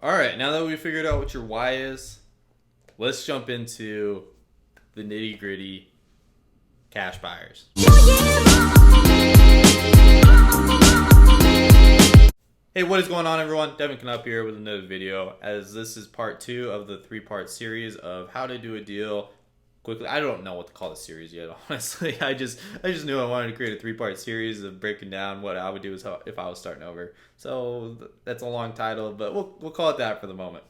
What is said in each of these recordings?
All right, now that we figured out what your why is, let's jump into the nitty gritty cash buyers. Hey, what is going on, everyone? Devin Knupp here with another video, as this is part two of the three-part series of how to do a deal quickly. I don't know what to call the series yet, honestly. I just knew I wanted to create a three-part series of breaking down what I would do if I was starting over. So that's a long title, but we'll call it that for the moment.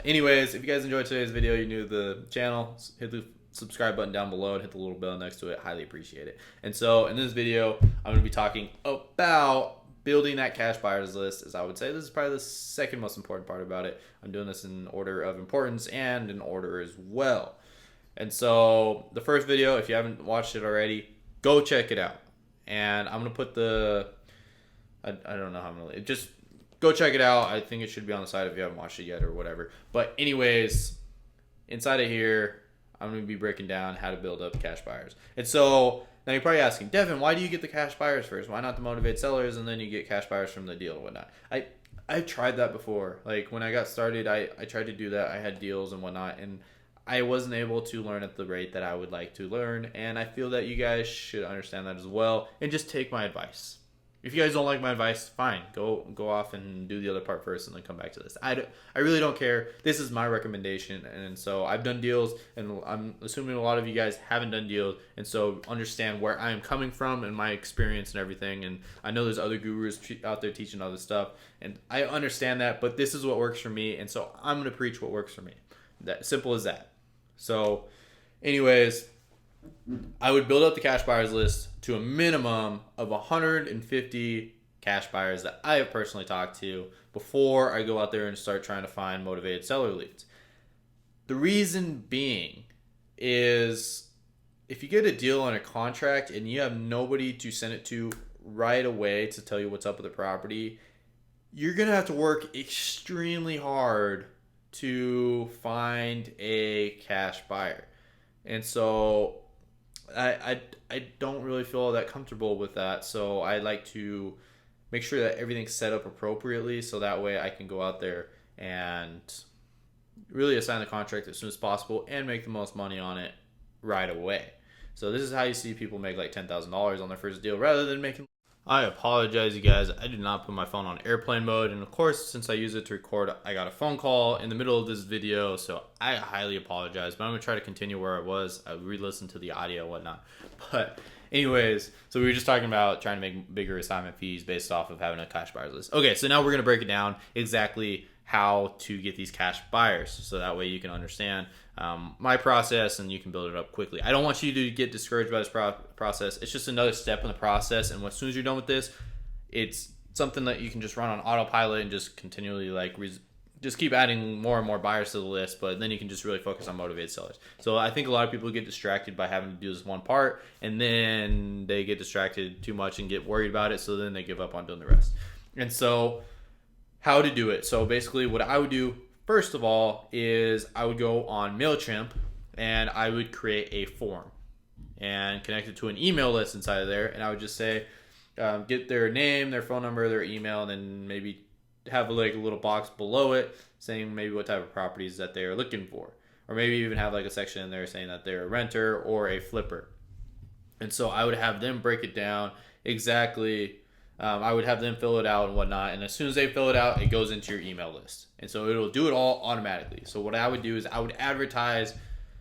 Anyways, if you guys enjoyed today's video, you're new to the channel, hit the subscribe button down below and hit the little bell next to it. Highly appreciate it. And so in this video, I'm going to be talking about building that cash buyers list. As I would say, this is probably the second most important part about it. I'm doing this in order of importance and in order as well. And so the first video, if you haven't watched it already, go check it out. And I'm going to put I don't know how I'm going to, just go check it out. I think it should be on the side if you haven't watched it yet or whatever. But anyways, inside of here, I'm going to be breaking down how to build up cash buyers. And so now you're probably asking, Devin, why do you get the cash buyers first? Why not the motivate sellers and then you get cash buyers from the deal and whatnot? I tried that before. Like when I got started, I tried to do that. I had deals and whatnot, and I wasn't able to learn at the rate that I would like to learn. And I feel that you guys should understand that as well and just take my advice. If you guys don't like my advice, fine. Go off and do the other part first and then come back to this. I really don't care. This is my recommendation. And so I've done deals, and I'm assuming a lot of you guys haven't done deals. And so understand where I am coming from and my experience and everything. And I know there's other gurus out there teaching other stuff. And I understand that, but this is what works for me. And so I'm going to preach what works for me. That simple as that. So anyways, I would build up the cash buyers list to a minimum of 150 cash buyers that I have personally talked to before I go out there and start trying to find motivated seller leads. The reason being is if you get a deal on a contract and you have nobody to send it to right away to tell you what's up with the property, you're going to have to work extremely hard to find a cash buyer. And so I don't really feel that comfortable with that, so I like to make sure that everything's set up appropriately so that way I can go out there and really assign the contract as soon as possible and make the most money on it right away. So this is how you see people make like $10,000 on their first deal rather than making... I apologize, you guys. I did not put my phone on airplane mode, and of course, since I use it to record, I got a phone call in the middle of this video, so I highly apologize, but I'm going to try to continue where I was. I re-listened to the audio and whatnot. But anyways, so we were just talking about trying to make bigger assignment fees based off of having a cash buyers list. Okay, so now we're going to break it down exactly how to get these cash buyers, so that way you can understand my process and you can build it up quickly. I don't want you to get discouraged by this process. It's just another step in the process, and as soon as you're done with this, it's something that you can just run on autopilot and just continually just keep adding more and more buyers to the list, but then you can just really focus on motivated sellers. So I think a lot of people get distracted by having to do this one part, and then they get distracted too much and get worried about it, so then they give up on doing the rest. And so how to do it. So basically what I would do first of all is I would go on MailChimp and I would create a form and connect it to an email list inside of there, and I would just say get their name, their phone number, their email, and then maybe have like a little box below it saying maybe what type of properties that they are looking for, or maybe even have like a section in there saying that they're a renter or a flipper. And so I would have them break it down exactly. I would have them fill it out and whatnot, and as soon as they fill it out, it goes into your email list, and so it'll do it all automatically. So what I would do is I would advertise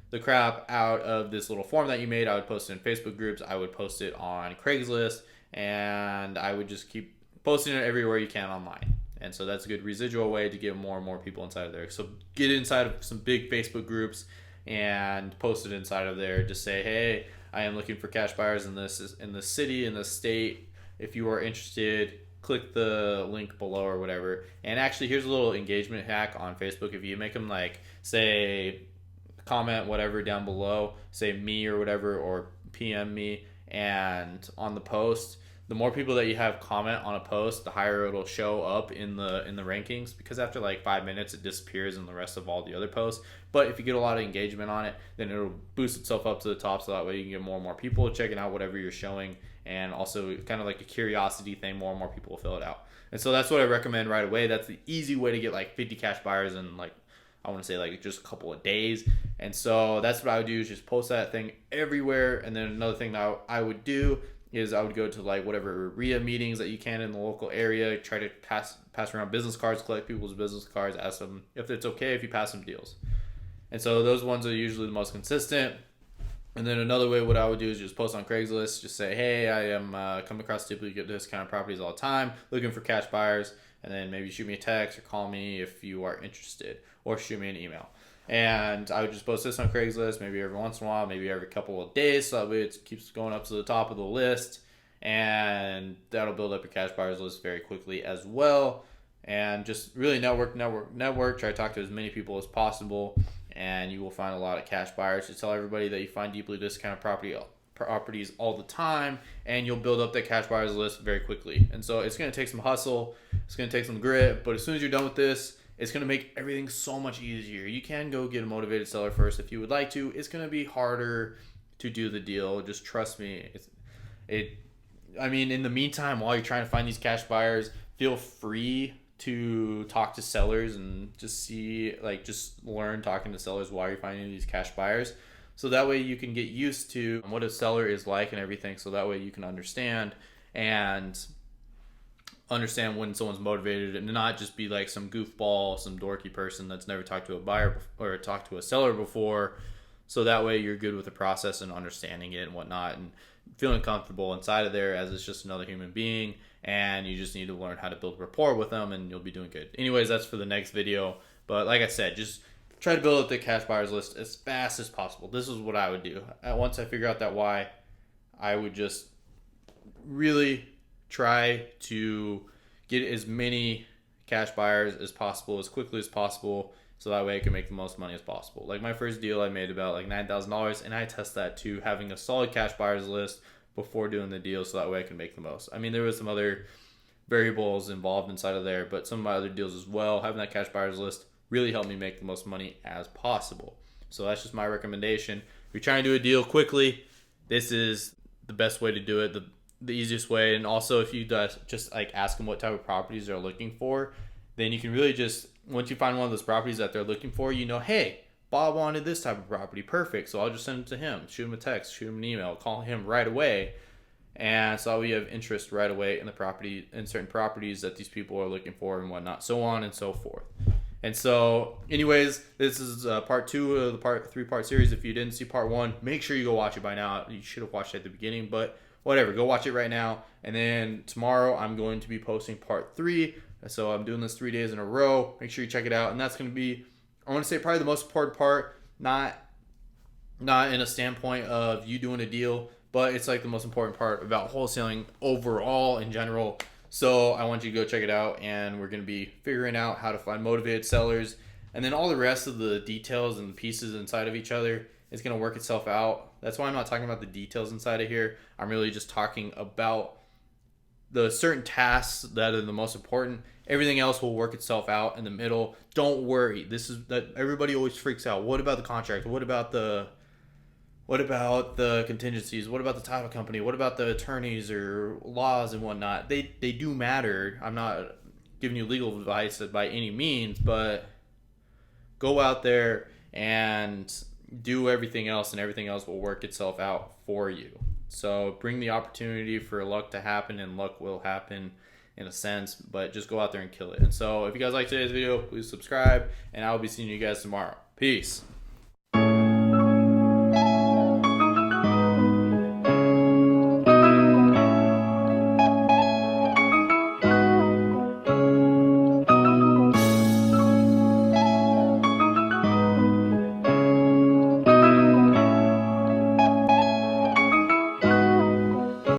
the crap out of this little form that you made. I would post it in Facebook groups, I would post it on Craigslist, and I would just keep posting it everywhere you can online. And so that's a good residual way to get more and more people inside of there. So get inside of some big Facebook groups and post it inside of there. Just say, hey, I am looking for cash buyers in the city, in the state. If you are interested, click the link below or whatever. And actually, here's a little engagement hack on Facebook. If you make them like, say, comment whatever down below, say me or whatever, or PM me, and on the post, the more people that you have comment on a post, the higher it'll show up in the rankings, because after like 5 minutes it disappears in the rest of all the other posts. But if you get a lot of engagement on it, then it'll boost itself up to the top, so that way you can get more and more people checking out whatever you're showing, and also kind of like a curiosity thing, more and more people will fill it out. And so that's what I recommend right away. That's the easy way to get like 50 cash buyers in like, I want to say like just a couple of days. And so that's what I would do, is just post that thing everywhere. And then another thing that I would do is I would go to like whatever RIA meetings that you can in the local area, try to pass around business cards, collect people's business cards, ask them if it's okay if you pass them deals. And so those ones are usually the most consistent. And then another way, what I would do is just post on Craigslist, just say, hey, I am coming across duplicate discount properties all the time, looking for cash buyers. And then maybe shoot me a text or call me if you are interested, or shoot me an email. And I would just post this on Craigslist maybe every once in a while, maybe every couple of days, so that way it keeps going up to the top of the list. And that'll build up your cash buyers list very quickly as well. And just really network. Try to talk to as many people as possible, and you will find a lot of cash buyers. Just tell everybody that you find deeply discounted properties all the time, and you'll build up that cash buyers list very quickly. And so it's going to take some hustle, it's going to take some grit, but as soon as you're done with this, it's going to make everything so much easier. You can go get a motivated seller first if you would like to. It's going to be harder to do the deal. Just trust me. I mean, in the meantime, while you're trying to find these cash buyers, feel free to talk to sellers and just learn talking to sellers while you're finding these cash buyers. So that way you can get used to what a seller is like and everything. So that way you can understand when someone's motivated, and not just be like some goofball, some dorky person that's never talked to a buyer or talked to a seller before. So that way you're good with the process and understanding it and whatnot, and feeling comfortable inside of there as it's just another human being, and you just need to learn how to build rapport with them, and you'll be doing good. Anyways, that's for the next video. But like I said, just try to build up the cash buyers list as fast as possible. This is what I would do. Once I figure out that why, I would just really try to get as many cash buyers as possible, as quickly as possible, so that way I can make the most money as possible. Like my first deal, I made about like $9,000, and I test that to having a solid cash buyers list before doing the deal, so that way I can make the most. I mean, there was some other variables involved inside of there, but some of my other deals as well, having that cash buyers list really helped me make the most money as possible. So that's just my recommendation. If you're trying to do a deal quickly, this is the best way to do it, the easiest way. And also, if you just like ask them what type of properties they're looking for, then you can really just, once you find one of those properties that they're looking for, you know, hey, Bob wanted this type of property, perfect. So I'll just send it to him, shoot him a text, shoot him an email, call him right away. And so we have interest right away in the property, in certain properties that these people are looking for and whatnot, so on and so forth. And so anyways, this is part 2 of the 3-part series. If you didn't see part 1, make sure you go watch it by now. You should have watched it at the beginning, but whatever, go watch it right now. And then tomorrow I'm going to be posting part 3. So I'm doing this 3 days in a row. Make sure you check it out. And that's going to be, I want to say, probably the most important part, not in a standpoint of you doing a deal, but it's like the most important part about wholesaling overall in general. So I want you to go check it out, and we're going to be figuring out how to find motivated sellers, and then all the rest of the details and the pieces inside of each other is going to work itself out. That's why I'm not talking about the details inside of here. I'm really just talking about the certain tasks that are the most important. Everything else will work itself out in the middle. Don't worry. This is that everybody always freaks out. What about the contract? What about the contingencies? What about the title company? What about the attorneys or laws and whatnot? They do matter. I'm not giving you legal advice by any means, but go out there and do everything else, and everything else will work itself out for you. So bring the opportunity for luck to happen, and luck will happen in a sense, but just go out there and kill it. And so if you guys like today's video, please subscribe, and I'll be seeing you guys tomorrow. Peace.